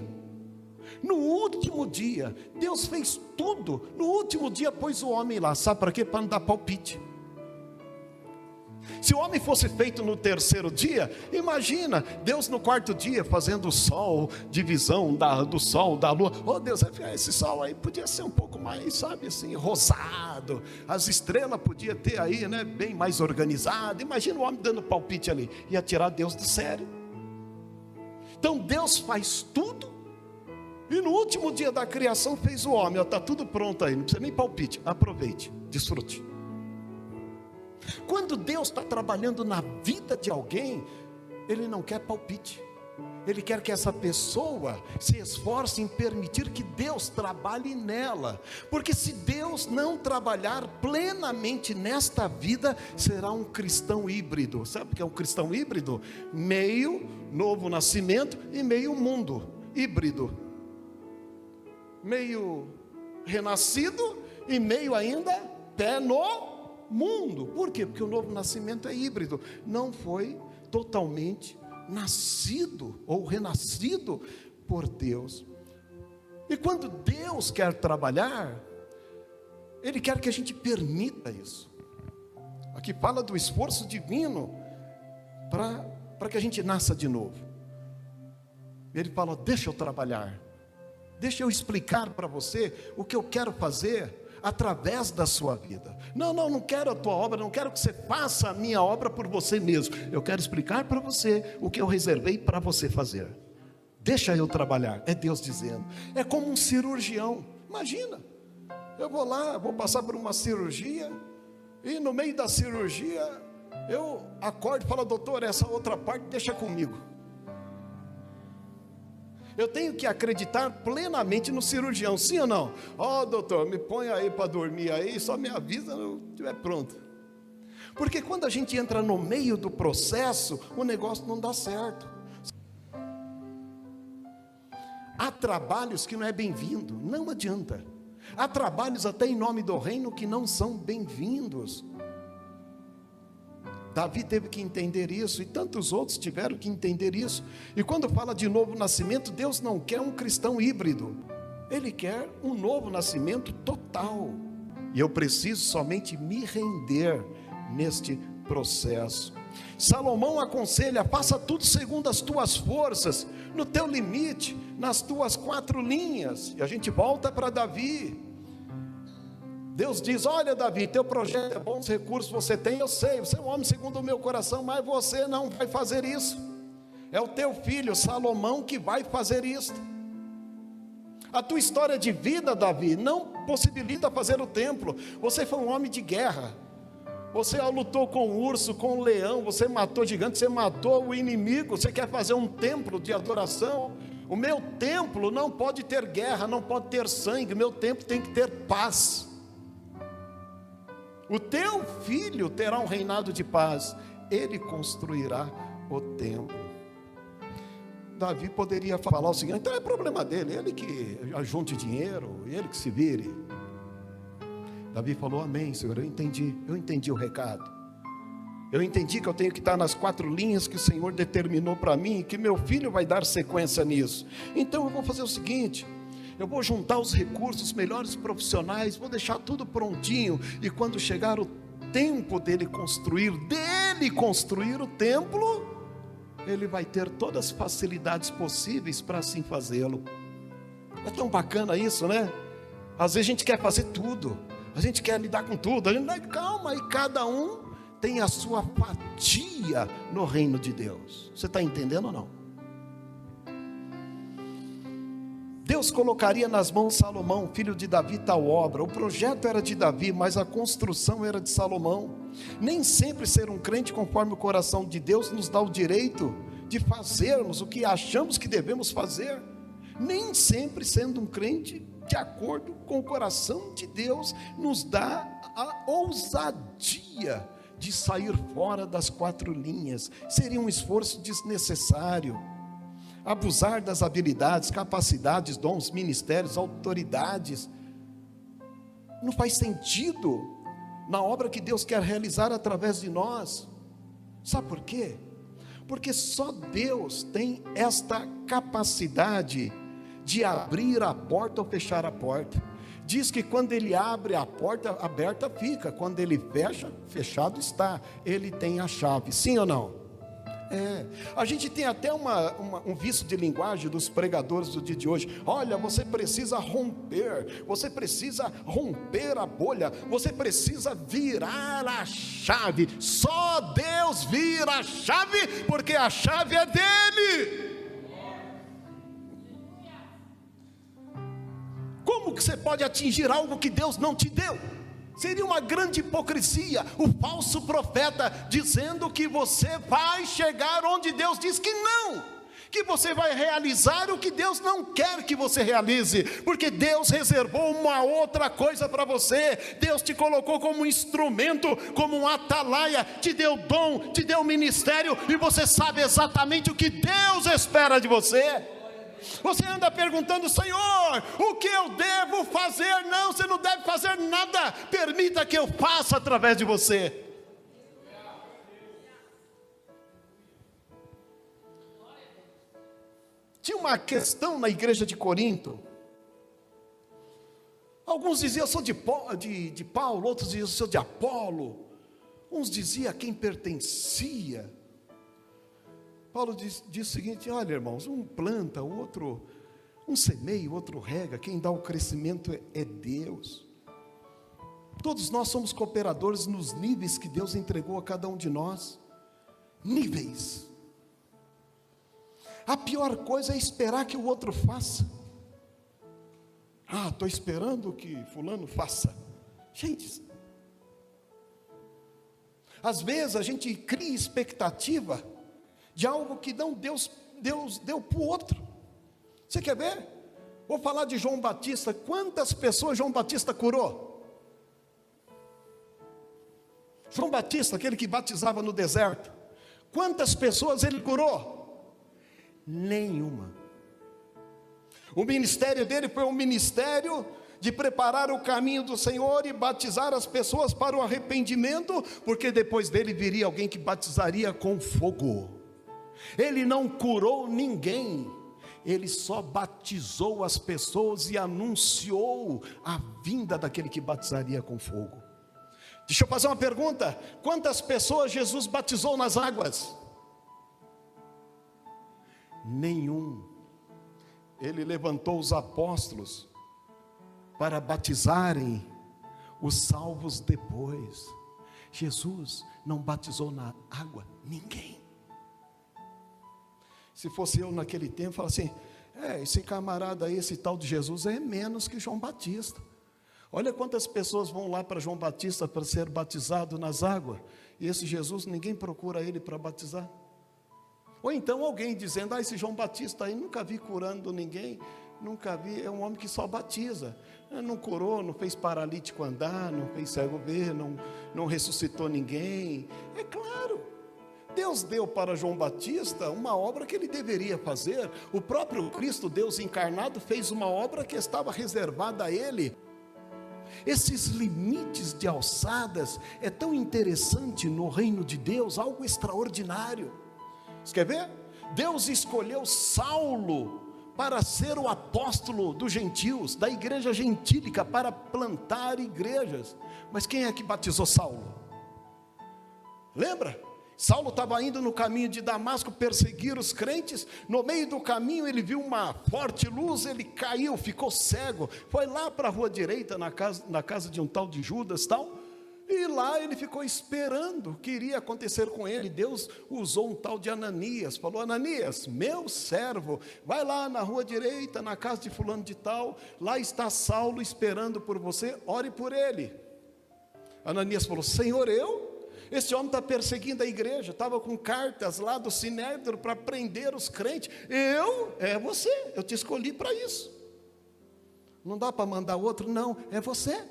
No último dia. Deus fez tudo, no último dia pôs o homem lá, sabe para quê? Para não dar palpite. Se o homem fosse feito no 3º dia, imagina, Deus no 4º dia fazendo o sol, divisão do sol, da lua. Oh Deus, esse sol aí podia ser um pouco mais, sabe assim, rosado. As estrelas podia ter aí, né, bem mais organizado. Imagina o homem dando palpite ali, ia tirar Deus do sério. Então Deus faz tudo, e no último dia da criação fez o homem. Está tudo pronto aí, não precisa nem palpite, aproveite, desfrute. Quando Deus está trabalhando na vida de alguém, Ele não quer palpite. Ele quer que essa pessoa se esforce em permitir que Deus trabalhe nela. Porque se Deus não trabalhar plenamente nesta vida, será um cristão híbrido. Sabe o que é um cristão híbrido? Meio novo nascimento e meio mundo. Híbrido. Meio renascido e meio ainda pé no mundo. Por quê? Porque o novo nascimento é híbrido, não foi totalmente nascido ou renascido por Deus. E quando Deus quer trabalhar, Ele quer que a gente permita isso. Aqui fala do esforço divino para que a gente nasça de novo. Ele fala: deixa eu trabalhar, deixa eu explicar para você o que eu quero fazer através da sua vida. Não quero a tua obra, não quero que você faça a minha obra por você mesmo. Eu quero explicar para você o que eu reservei para você fazer. Deixa eu trabalhar. É Deus dizendo. É como um cirurgião. Imagina, eu vou lá, vou passar por uma cirurgia, e no meio da cirurgia, eu acordo e falo: doutor, essa outra parte deixa comigo. Eu tenho que acreditar plenamente no cirurgião, sim ou não? Ó, doutor, me põe aí para dormir aí, só me avisa quando eu estiver pronto. Porque quando a gente entra no meio do processo, o negócio não dá certo. Há trabalhos que não é bem-vindo, não adianta. Há trabalhos até em nome do reino que não são bem-vindos. Davi teve que entender isso, e tantos outros tiveram que entender isso. E quando fala de novo nascimento, Deus não quer um cristão híbrido. Ele quer um novo nascimento total. E eu preciso somente me render neste processo. Salomão aconselha: faça tudo segundo as tuas forças, no teu limite, nas tuas 4 linhas. E a gente volta para Davi. Deus diz: olha, Davi, teu projeto é bom, os recursos você tem, eu sei, você é um homem segundo o meu coração, mas você não vai fazer isso. É o teu filho Salomão que vai fazer isso. A tua história de vida, Davi, não possibilita fazer o templo. Você foi um homem de guerra. Você lutou com o urso, com o leão, você matou gigantes, você matou o inimigo. Você quer fazer um templo de adoração? O meu templo não pode ter guerra, não pode ter sangue. O meu templo tem que ter paz. O teu filho terá um reinado de paz. Ele construirá o templo. Davi poderia falar o seguinte: então é problema dele, ele que ajunte dinheiro, ele que se vire. Davi falou: amém, Senhor, eu entendi o recado. Eu entendi que eu tenho que estar nas 4 linhas que o Senhor determinou para mim, e que meu filho vai dar sequência nisso. Então eu vou fazer o seguinte: eu vou juntar os recursos, os melhores profissionais, vou deixar tudo prontinho, e quando chegar o tempo dele construir o templo, ele vai ter todas as facilidades possíveis para assim fazê-lo. É tão bacana isso, né? Às vezes a gente quer fazer tudo, a gente quer lidar com tudo, a gente calma, e cada um tem a sua fatia no reino de Deus. Você está entendendo ou não? Deus colocaria nas mãos de Salomão, filho de Davi, tal obra. O projeto era de Davi, mas a construção era de Salomão. Nem sempre ser um crente conforme o coração de Deus nos dá o direito de fazermos o que achamos que devemos fazer. Nem sempre sendo um crente de acordo com o coração de Deus nos dá a ousadia de sair fora das 4 linhas. Seria um esforço desnecessário. Abusar das habilidades, capacidades, dons, ministérios, autoridades, não faz sentido na obra que Deus quer realizar através de nós. Sabe por quê? Porque só Deus tem esta capacidade de abrir a porta ou fechar a porta. Diz que quando Ele abre a porta, aberta fica. Quando Ele fecha, fechado está. Ele tem a chave, sim ou não? A gente tem até um vício de linguagem dos pregadores do dia de hoje. Olha, você precisa romper a bolha, você precisa virar a chave. Só Deus vira a chave, porque a chave é dele. Como que você pode atingir algo que Deus não te deu? Seria uma grande hipocrisia o falso profeta dizendo que você vai chegar onde Deus diz que não, que você vai realizar o que Deus não quer que você realize, porque Deus reservou uma outra coisa para você. Deus te colocou como instrumento, como um atalaia, te deu dom, te deu ministério, e você sabe exatamente o que Deus espera de você. Você anda perguntando: Senhor, o que eu devo fazer? Não, você não deve fazer nada. Permita que eu faça através de você. Tinha uma questão na igreja de Corinto. Alguns diziam: eu sou de Paulo, outros diziam: eu sou de Apolo. Uns diziam a quem pertencia. Paulo diz o seguinte: olha, irmãos, um planta, o outro semeia, o outro rega, quem dá o crescimento é Deus. Todos nós somos cooperadores nos níveis que Deus entregou a cada um de nós. Níveis. A pior coisa é esperar que o outro faça. Estou esperando que fulano faça. Gente, às vezes a gente cria expectativa de algo que não Deus deu para o outro. Você quer ver? Vou falar de João Batista. Quantas pessoas João Batista curou? João Batista, aquele que batizava no deserto, quantas pessoas ele curou? Nenhuma. O ministério dele foi um ministério de preparar o caminho do Senhor e batizar as pessoas para o arrependimento, porque depois dele viria alguém que batizaria com fogo. Ele não curou ninguém, ele só batizou as pessoas e anunciou a vinda daquele que batizaria com fogo. Deixa eu fazer uma pergunta: quantas pessoas Jesus batizou nas águas? Nenhum. Ele levantou os apóstolos para batizarem os salvos depois. Jesus não batizou na água ninguém. Se fosse eu naquele tempo, eu falaria assim: esse camarada aí, esse tal de Jesus é menos que João Batista. Olha quantas pessoas vão lá para João Batista para ser batizado nas águas, e esse Jesus, ninguém procura ele para batizar. Ou então alguém dizendo: esse João Batista aí, nunca vi curando ninguém, nunca vi, é um homem que só batiza, não curou, não fez paralítico andar, não fez cego ver, não ressuscitou ninguém. É claro, Deus deu para João Batista uma obra que ele deveria fazer. O próprio Cristo, Deus encarnado, fez uma obra que estava reservada a ele. Esses limites de alçadas é tão interessante no reino de Deus, algo extraordinário. Você quer ver? Deus escolheu Saulo para ser o apóstolo dos gentios, da igreja gentílica, para plantar igrejas. Mas quem é que batizou Saulo? Lembra? Saulo estava indo no caminho de Damasco perseguir os crentes. No meio do caminho ele viu uma forte luz, ele caiu, ficou cego, foi lá para a rua direita, na casa de um tal de Judas, e lá ele ficou esperando o que iria acontecer com ele. Deus usou um tal de Ananias, falou: Ananias, meu servo, vai lá na rua direita, na casa de fulano de tal, lá está Saulo esperando por você, ore por ele. Ananias falou: Senhor, esse homem está perseguindo a igreja, estava com cartas lá do Sinédrio para prender os crentes. É você, eu te escolhi para isso. Não dá para mandar outro? Não, é você.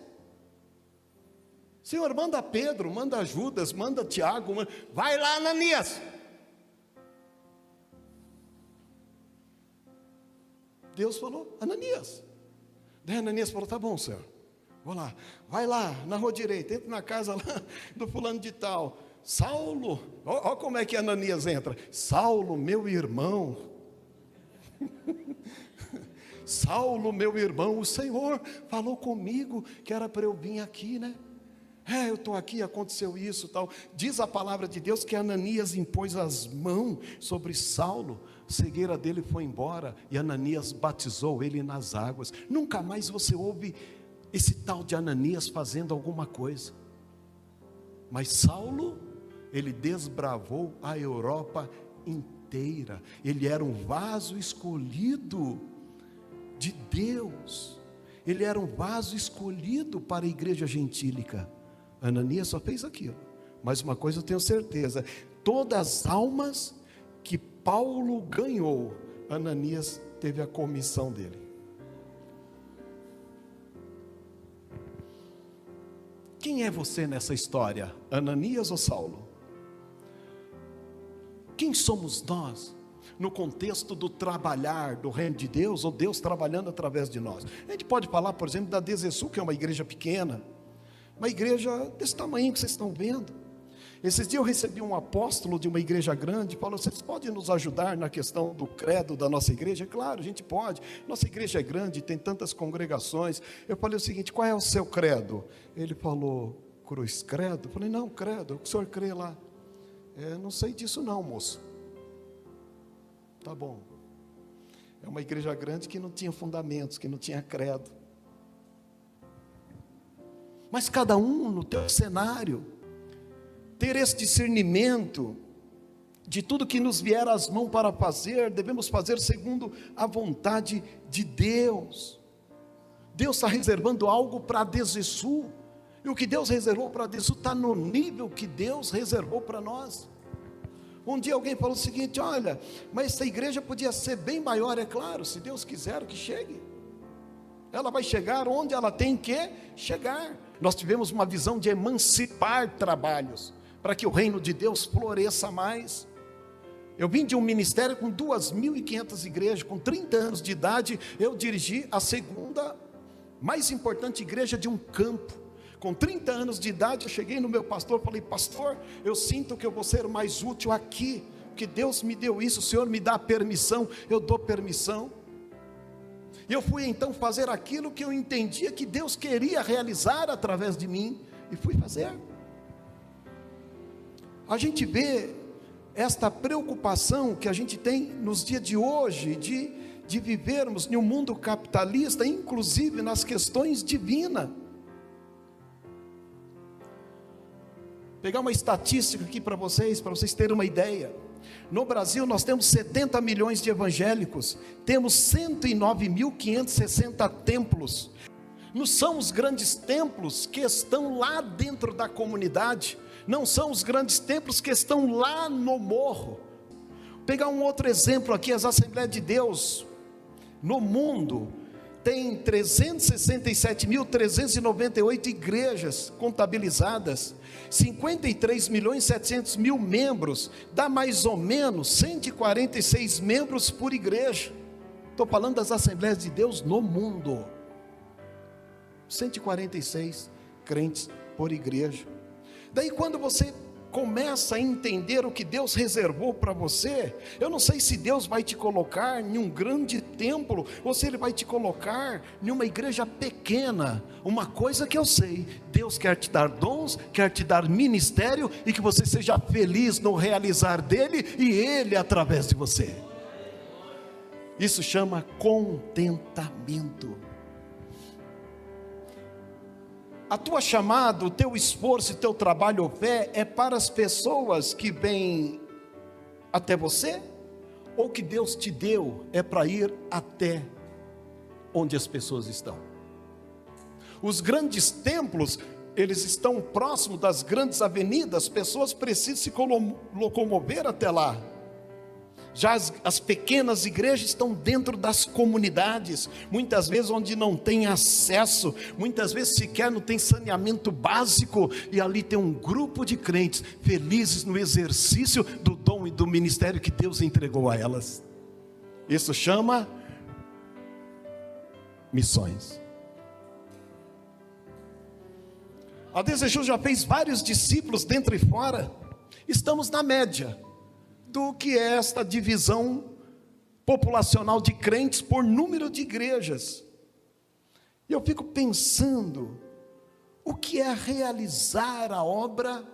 Senhor, manda Pedro, manda Judas, manda Tiago, vai lá, Ananias. Deus falou: Ananias. Daí Ananias falou: tá bom, Senhor, vou lá, vai lá na rua direita, entra na casa lá do fulano de tal. Saulo, olha como é que Ananias entra: Saulo, meu irmão. Saulo, meu irmão, o Senhor falou comigo que era para eu vir aqui, né? Eu estou aqui, aconteceu isso, tal. Diz a palavra de Deus que Ananias impôs as mãos sobre Saulo, a cegueira dele foi embora, e Ananias batizou ele nas águas. Nunca mais você ouve esse tal de Ananias fazendo alguma coisa. Mas Saulo, ele desbravou a Europa inteira. Ele era um vaso escolhido de Deus. Ele era um vaso escolhido para a igreja gentílica. Ananias só fez aquilo. Mas uma coisa eu tenho certeza: todas as almas que Paulo ganhou, Ananias teve a comissão dele. Quem é você nessa história? Ananias ou Saulo? Quem somos nós no contexto do trabalhar do reino de Deus, ou Deus trabalhando através de nós? A gente pode falar, por exemplo, da Desesul, que é uma igreja pequena, uma igreja desse tamanho que vocês estão vendo. Esses dias eu recebi um apóstolo de uma igreja grande, falou: vocês podem nos ajudar na questão do credo da nossa igreja? Claro, a gente pode, nossa igreja é grande, tem tantas congregações. Eu falei o seguinte: qual é o seu credo? Ele falou: cruz credo? Eu falei: não, credo, o que o senhor crê lá? Não sei disso não, moço. Tá bom. É uma igreja grande que não tinha fundamentos, que não tinha credo. Mas cada um no teu cenário, ter esse discernimento, De tudo que nos vier às mãos para fazer, devemos fazer segundo a vontade de Deus. Deus está reservando algo para a Desesul, e o que Deus reservou para a Desesul está no nível que Deus reservou para nós. Um dia alguém falou o seguinte: olha, mas essa igreja podia ser bem maior. É claro, se Deus quiser que chegue, ela vai chegar onde ela tem que chegar. Nós tivemos uma visão de emancipar trabalhos, para que o reino de Deus floresça mais. Eu vim de um ministério com 2.500 igrejas, com 30 anos de idade, eu dirigi a segunda mais importante igreja de um campo. Com 30 anos de idade, eu cheguei no meu pastor e falei: pastor, eu sinto que eu vou ser mais útil aqui, porque Deus me deu isso, o Senhor me dá permissão, eu dou permissão. E eu fui então fazer aquilo que eu entendia que Deus queria realizar através de mim, e fui fazer. A gente vê esta preocupação que a gente tem nos dias de hoje, de vivermos em um mundo capitalista, inclusive nas questões divinas. Pegar uma estatística aqui para vocês terem uma ideia. No Brasil nós temos 70 milhões de evangélicos, temos 109.560 templos. Não são os grandes templos que estão lá dentro da comunidade, não são os grandes templos que estão lá no morro. Pegar um outro exemplo aqui, as Assembleias de Deus no mundo tem 367.398 igrejas contabilizadas, 53.700.000 membros, dá mais ou menos 146 membros por igreja. Estou falando das Assembleias de Deus no mundo, 146 crentes por igreja. Daí quando você começa a entender o que Deus reservou para você, eu não sei se Deus vai te colocar em um grande templo, ou se Ele vai te colocar em uma igreja pequena. Uma coisa que eu sei: Deus quer te dar dons, quer te dar ministério, e que você seja feliz no realizar dele, e Ele através de você. Isso chama contentamento. A tua chamada, o teu esforço, o teu trabalho ou fé é para as pessoas que vêm até você? Ou que Deus te deu é para ir até onde as pessoas estão? Os grandes templos, eles estão próximos das grandes avenidas, as pessoas precisam se locomover até lá. Já as pequenas igrejas estão dentro das comunidades, muitas vezes onde não tem acesso, muitas vezes sequer não tem saneamento básico, e ali tem um grupo de crentes felizes no exercício do dom e do ministério que Deus entregou a elas. Isso chama missões. A Desesul já fez vários discípulos dentro e fora. Estamos na média do que é esta divisão populacional de crentes por número de igrejas. E eu fico pensando, o que é realizar a obra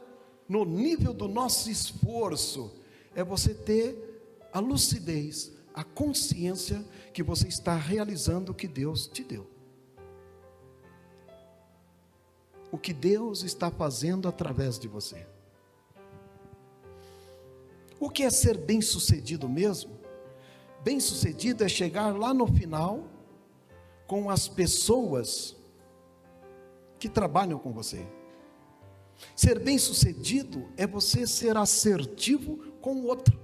no nível do nosso esforço? É você ter a lucidez, a consciência que você está realizando o que Deus te deu. O que Deus está fazendo através de você. O que é ser bem-sucedido mesmo? Bem-sucedido é chegar lá no final com as pessoas que trabalham com você. Ser bem-sucedido é você ser assertivo com o outro.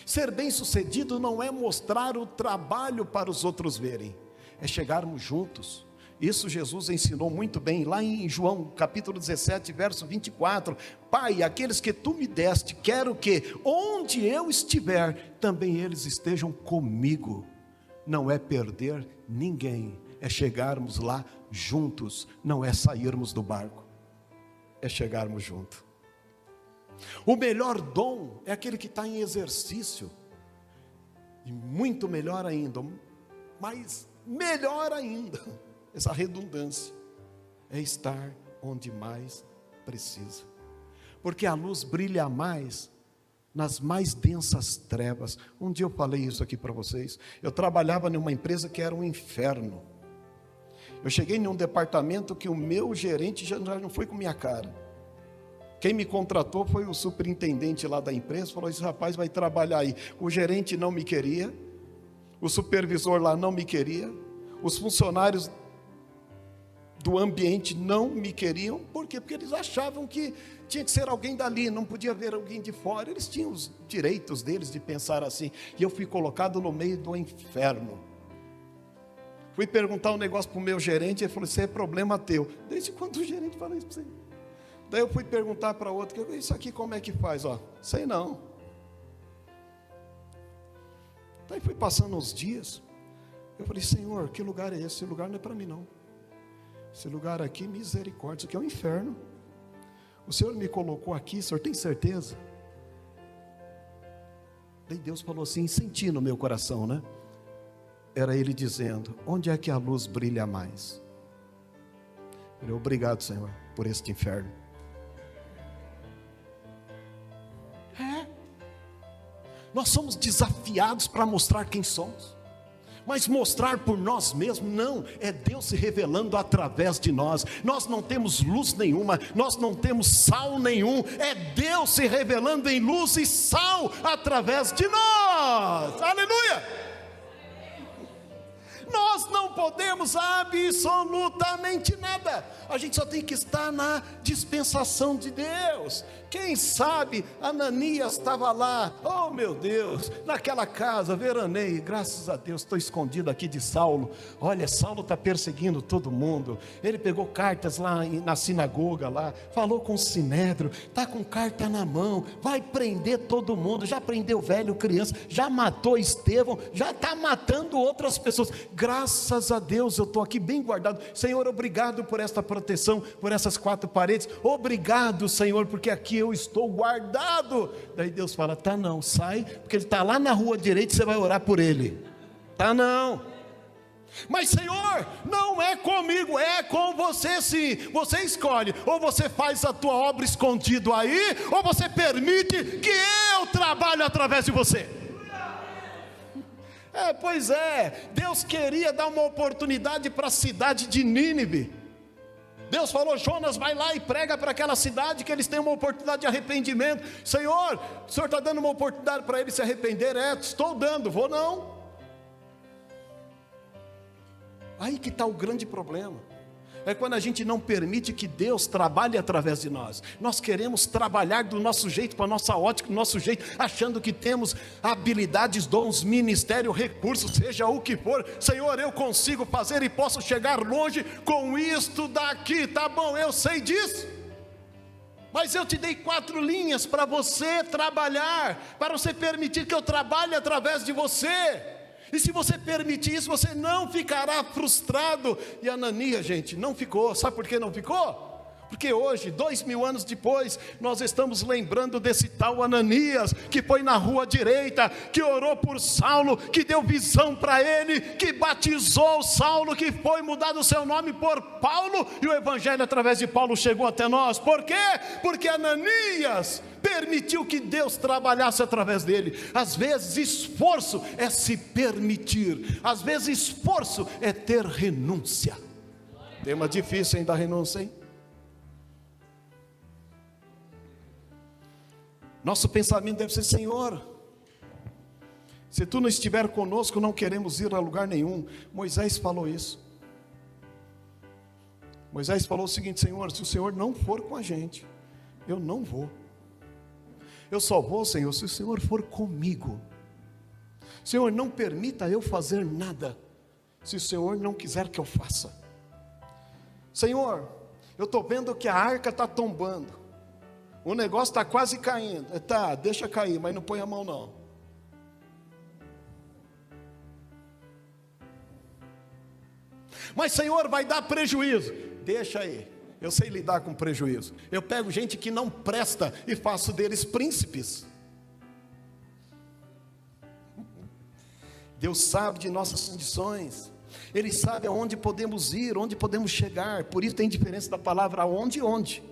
Ser bem-sucedido não é mostrar o trabalho para os outros verem, é chegarmos juntos. Isso Jesus ensinou muito bem, lá em João capítulo 17, verso 24. Pai, aqueles que tu me deste, quero que onde eu estiver, também eles estejam comigo. Não é perder ninguém, é chegarmos lá juntos, não é sairmos do barco, é chegarmos juntos. O melhor dom é aquele que está em exercício, e muito melhor ainda, mas melhor ainda, essa redundância, é estar onde mais precisa, porque a luz brilha mais nas mais densas trevas. Um dia eu falei isso aqui para vocês. Eu trabalhava numa empresa que era um inferno. Eu cheguei em um departamento que o meu gerente já não foi com minha cara. Quem me contratou foi o superintendente lá da empresa, falou, esse rapaz vai trabalhar aí. O gerente não me queria, o supervisor lá não me queria, os funcionários do ambiente não me queriam. Por quê? Porque eles achavam que tinha que ser alguém dali, não podia haver alguém de fora. Eles tinham os direitos deles de pensar assim. E eu fui colocado no meio do inferno. Fui perguntar um negócio para o meu gerente, ele falou, isso é problema teu. Desde quando o gerente fala isso para você? Daí eu fui perguntar para outro, isso aqui como é que faz? Ó, sei não. Daí fui passando uns dias, eu falei, Senhor, que lugar é esse? Esse lugar não é para mim não. Esse lugar aqui, misericórdia, isso aqui é um inferno. O Senhor me colocou aqui, o Senhor tem certeza? Daí Deus falou assim, senti no meu coração, né? Era Ele dizendo, onde é que a luz brilha mais? Eu falei, obrigado, Senhor, por este inferno. Nós somos desafiados para mostrar quem somos, mas mostrar por nós mesmos, não, é Deus se revelando através de nós. Nós não temos luz nenhuma, nós não temos sal nenhum, é Deus se revelando em luz e sal através de nós, aleluia! Nós não podemos absolutamente nada, a gente só tem que estar na dispensação de Deus. Quem sabe Ananias estava lá, oh meu Deus, naquela casa, veraneio, graças a Deus estou escondido aqui de Saulo. Olha, Saulo está perseguindo todo mundo. Ele pegou cartas lá na sinagoga, lá, falou com o Sinédrio, está com carta na mão, vai prender todo mundo, já prendeu velho, criança, já matou Estevão, já está matando outras pessoas. Graças a Deus eu estou aqui bem guardado. Senhor, obrigado por esta proteção, por essas 4 paredes, obrigado, Senhor, porque aqui eu estou guardado. Daí Deus fala, tá não, sai, porque ele está lá na rua direita, você vai orar por ele. Tá não. Mas Senhor, não é comigo, é com você sim. Você escolhe, ou você faz a tua obra escondido aí, ou você permite que eu trabalhe através de você. Pois é, Deus queria dar uma oportunidade para a cidade de Nínive. Deus falou, Jonas, vai lá e prega para aquela cidade que eles têm uma oportunidade de arrependimento. Senhor, o Senhor está dando uma oportunidade para eles se arrepender? Estou dando, vou não. Aí que está o grande problema. É quando a gente não permite que Deus trabalhe através de nós. Nós queremos trabalhar do nosso jeito, para a nossa ótica, do nosso jeito, achando que temos habilidades, dons, ministério, recursos, seja o que for. Senhor, eu consigo fazer e posso chegar longe com isto daqui, tá bom, eu sei disso. Mas eu te dei 4 linhas para você trabalhar, para você permitir que eu trabalhe através de você. E se você permitir isso, você não ficará frustrado. E Ananias, gente, não ficou. Sabe por que não ficou? Porque hoje, 2000 anos depois, nós estamos lembrando desse tal Ananias, que foi na rua direita, que orou por Saulo, que deu visão para ele, que batizou Saulo, que foi mudado o seu nome por Paulo, e o evangelho através de Paulo chegou até nós. Por quê? Porque Ananias permitiu que Deus trabalhasse através dele. Às vezes esforço é se permitir, às vezes esforço é ter renúncia. Tema difícil, hein, da renúncia, hein? Nosso pensamento deve ser, Senhor, se tu não estiver conosco, não queremos ir a lugar nenhum. Moisés falou isso. Moisés falou o seguinte, Senhor, se o Senhor não for com a gente, eu não vou. Eu só vou, Senhor, se o Senhor for comigo. Senhor, não permita eu fazer nada, se o Senhor não quiser que eu faça. Senhor, eu estou vendo que a arca está tombando, o negócio está quase caindo. Tá, deixa cair, mas não põe a mão não. Mas Senhor, vai dar prejuízo. Deixa aí, eu sei lidar com prejuízo. Eu pego gente que não presta e faço deles príncipes. Deus sabe de nossas condições. Ele sabe aonde podemos ir, onde podemos chegar. Por isso tem diferença da palavra aonde e onde.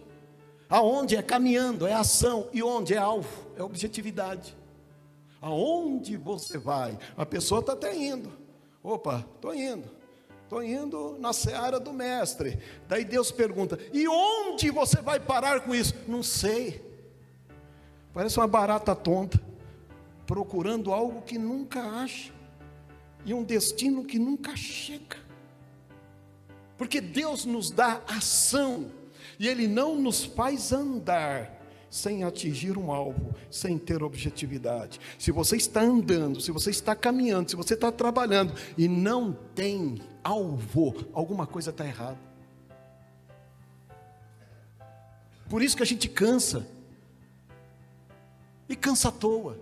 Aonde é caminhando, é ação, e onde é alvo, é objetividade. Aonde você vai? A pessoa está até indo. Opa, estou indo. Estou indo na seara do mestre. Daí Deus pergunta: e onde você vai parar com isso? Não sei. Parece uma barata tonta, procurando algo que nunca acha, e um destino que nunca chega. Porque Deus nos dá ação, e Ele não nos faz andar sem atingir um alvo, sem ter objetividade. Se você está andando, se você está caminhando, se você está trabalhando e não tem alvo, alguma coisa está errada. Por isso que a gente cansa, e cansa à toa.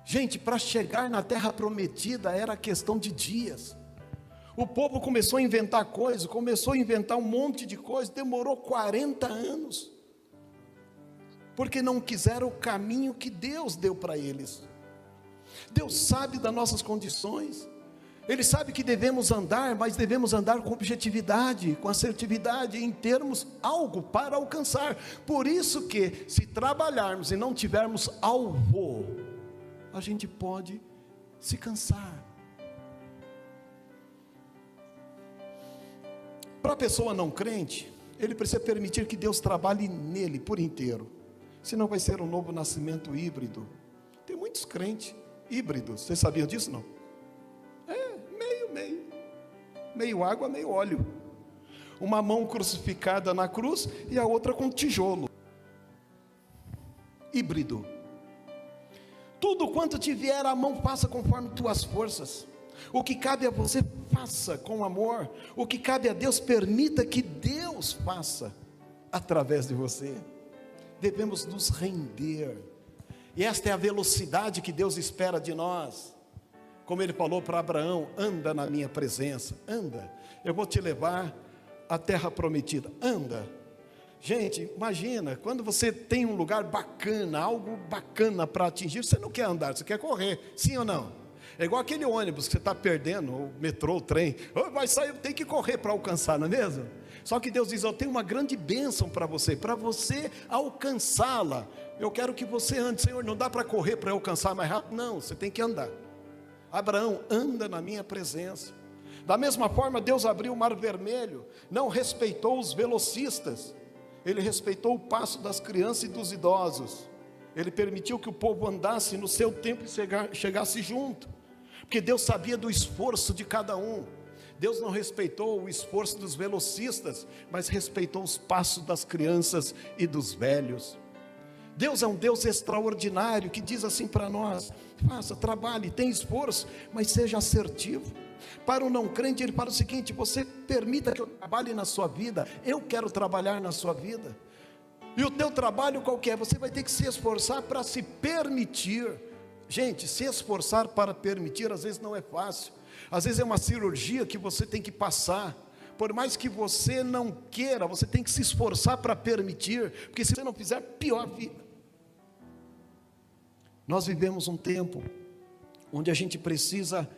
Gente, para chegar na terra prometida era questão de dias. O povo começou a inventar coisas, começou a inventar um monte de coisas, demorou 40 anos, porque não quiseram o caminho que Deus deu para eles. Deus sabe das nossas condições, Ele sabe que devemos andar, mas devemos andar com objetividade, com assertividade, em termos algo para alcançar. Por isso que, se trabalharmos e não tivermos alvo, a gente pode se cansar. Para a pessoa não crente, ele precisa permitir que Deus trabalhe nele por inteiro, senão vai ser um novo nascimento híbrido. Tem muitos crentes híbridos, vocês sabiam disso não? Meio água, meio óleo, uma mão crucificada na cruz e a outra com tijolo, híbrido. Tudo quanto te vier à mão, faça conforme tuas forças. O que cabe a você, faça com amor. O que cabe a Deus, permita que Deus faça através de você. Devemos nos render, e esta é a velocidade que Deus espera de nós. Como Ele falou para Abraão: anda na minha presença, anda, eu vou te levar à terra prometida, anda. Gente, imagina, quando você tem um lugar bacana, algo bacana para atingir, você não quer andar, você quer correr, sim ou não? É igual aquele ônibus que você está perdendo, o metrô, o trem, vai sair, tem que correr para alcançar, não é mesmo? Só que Deus diz: eu tenho uma grande bênção para você alcançá-la, eu quero que você ande. Senhor, não dá para correr para alcançar mais rápido? Não, você tem que andar. Abraão, anda na minha presença. Da mesma forma, Deus abriu o mar vermelho, não respeitou os velocistas, Ele respeitou o passo das crianças e dos idosos, Ele permitiu que o povo andasse no seu tempo e chegasse junto, porque Deus sabia do esforço de cada um. Deus não respeitou o esforço dos velocistas, mas respeitou os passos das crianças e dos velhos. Deus é um Deus extraordinário, que diz assim para nós: faça, trabalhe, tenha esforço, mas seja assertivo. Para o não crente, Ele fala o seguinte: você permita que eu trabalhe na sua vida, eu quero trabalhar na sua vida. E o teu trabalho qual que é? Você vai ter que se esforçar para se permitir. Gente, se esforçar para permitir, às vezes não é fácil, às vezes é uma cirurgia que você tem que passar. Por mais que você não queira, você tem que se esforçar para permitir, porque se você não fizer, pior fica. Nós vivemos um tempo onde a gente precisa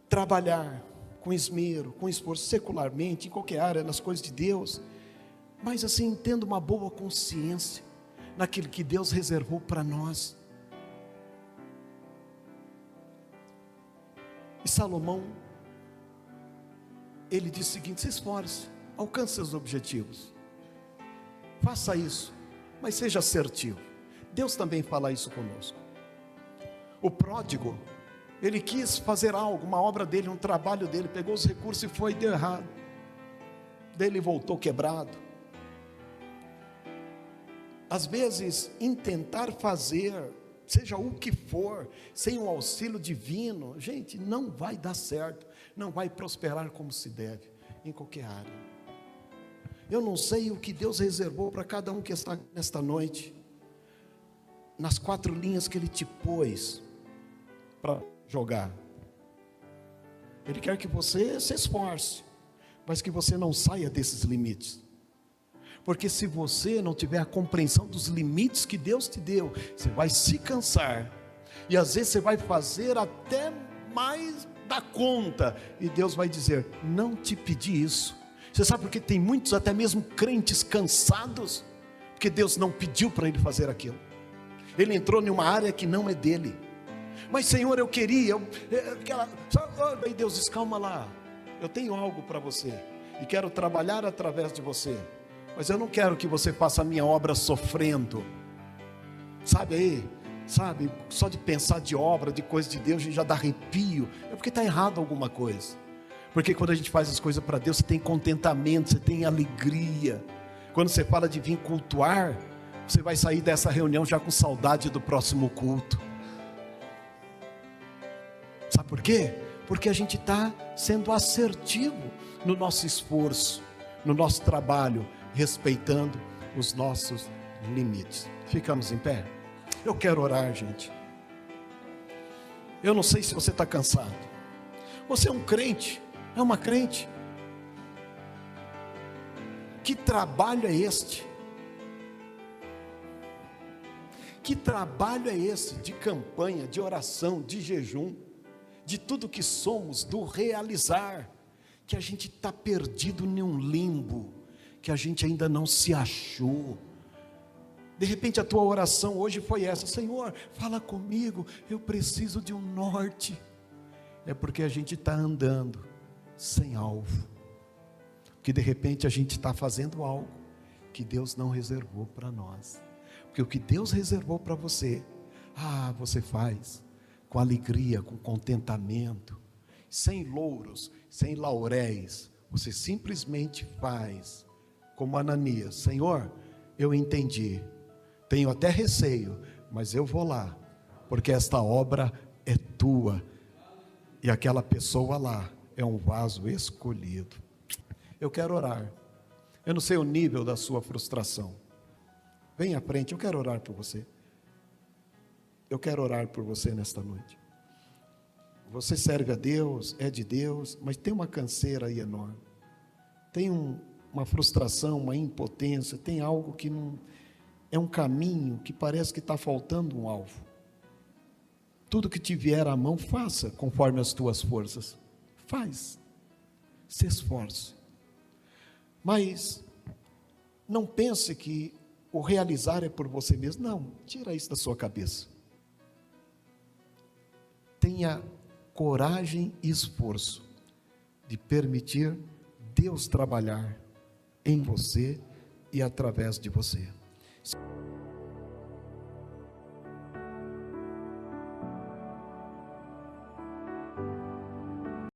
trabalhar com esmero, com esforço, secularmente, em qualquer área, nas coisas de Deus, mas assim, tendo uma boa consciência naquilo que Deus reservou para nós. E Salomão, ele diz o seguinte: se esforce, alcance seus objetivos, faça isso, mas seja assertivo. Deus também fala isso conosco. O pródigo, ele quis fazer algo, uma obra dele, um trabalho dele, pegou os recursos e foi, deu errado, daí ele voltou quebrado. Às vezes, em tentar fazer, seja o que for, sem um auxílio divino, gente, não vai dar certo, não vai prosperar como se deve, em qualquer área. Eu não sei o que Deus reservou para cada um que está nesta noite, nas 4 linhas que Ele te pôs para jogar. Ele quer que você se esforce, mas que você não saia desses limites, porque se você não tiver a compreensão dos limites que Deus te deu, você vai se cansar, e às vezes você vai fazer até mais da conta, e Deus vai dizer: não te pedi isso. Você sabe por que tem muitos, até mesmo crentes, cansados? Porque Deus não pediu para ele fazer aquilo. Ele entrou em uma área que não é dele. Mas Senhor, eu queria, aí Deus diz, calma lá, eu tenho algo para você, e quero trabalhar através de você, mas eu não quero que você faça a minha obra sofrendo, sabe, só de pensar de obra, de coisa de Deus, a gente já dá arrepio, é porque está errado alguma coisa, porque quando a gente faz as coisas para Deus, você tem contentamento, você tem alegria. Quando você fala de vir cultuar, você vai sair dessa reunião já com saudade do próximo culto. Sabe por quê? Porque a gente está sendo assertivo no nosso esforço, no nosso trabalho, respeitando os nossos limites. Ficamos em pé? Eu quero orar, gente. Eu não sei se você está cansado. Você é um crente, é uma crente. Que trabalho é este? Que trabalho é esse de campanha, de oração, de jejum, de tudo que somos, do realizar, que a gente está perdido em um limbo, que a gente ainda não se achou. De repente a tua oração hoje foi essa: Senhor, fala comigo, eu preciso de um norte. É porque a gente está andando sem alvo, que de repente a gente está fazendo algo que Deus não reservou para nós, porque o que Deus reservou para você, você faz com alegria, com contentamento, sem louros, sem lauréis, você simplesmente faz, como Ananias: Senhor, eu entendi, tenho até receio, mas eu vou lá, porque esta obra é tua, e aquela pessoa lá é um vaso escolhido. Eu quero orar. Eu não sei o nível da sua frustração. Vem à frente, eu quero orar por você. Eu quero orar por você nesta noite. Você serve a Deus, é de Deus, mas tem uma canseira aí enorme. Tem uma frustração, uma impotência, tem algo que não... É um caminho que parece que está faltando um alvo. Tudo que te vier à mão, faça conforme as tuas forças. Faz. Se esforce. Mas não pense que o realizar é por você mesmo. Não, tira isso da sua cabeça. Tenha coragem e esforço de permitir Deus trabalhar em você e através de você.